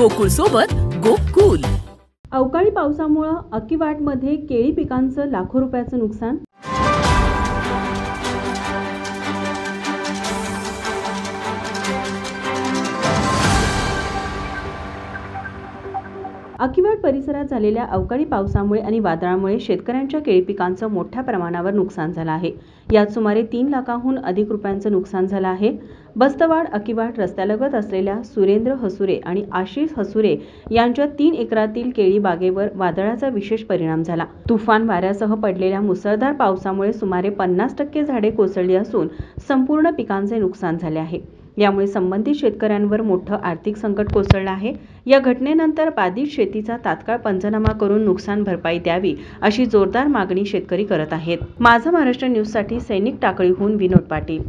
गोकुळ सोबत गोकुल। अवकाळी पावसामुळे अकिवाटमध्ये केळी पिकांचं लाखो रुपयाचं नुकसान। अकिवाट परिसरात झालेल्या अवकाळी पावसामुळे आणि वादळामुळे शेतकऱ्यांच्या केळी पिकांचं मोठ्या प्रमाणावर नुकसान झालं आहे। यात सुमारे 3 लाखांहून अधिक रुपयांचं नुकसान झालं आहे। बस्तवाड अकिवाट रस्त्यालगत असलेल्या सुरेंद्र हसुरे आणि आशिष हसुरे यांच्या 3 एकरातील केळी बागेवर वादळाचा विशेष परिणाम झाला। तुफान वाऱ्यासह पडलेल्या मुसळधार पावसामुळे सुमारे 50% झाडे कोसळली असून संपूर्ण पिकांचे नुकसान झाले आहे। यामुळे संबंधित शेतकऱ्यांवर मोठं आर्थिक संकट कोसळलं आहे। या घटनेनंतर बाधित शेतीचा तात्काळ पंचनामा करून नुकसान भरपाई द्यावी अशी जोरदार मागणी शेतकरी करत आहेत। माझा महाराष्ट्र न्यूजसाठी सैनिक टाकळीहून विनोद पाटील।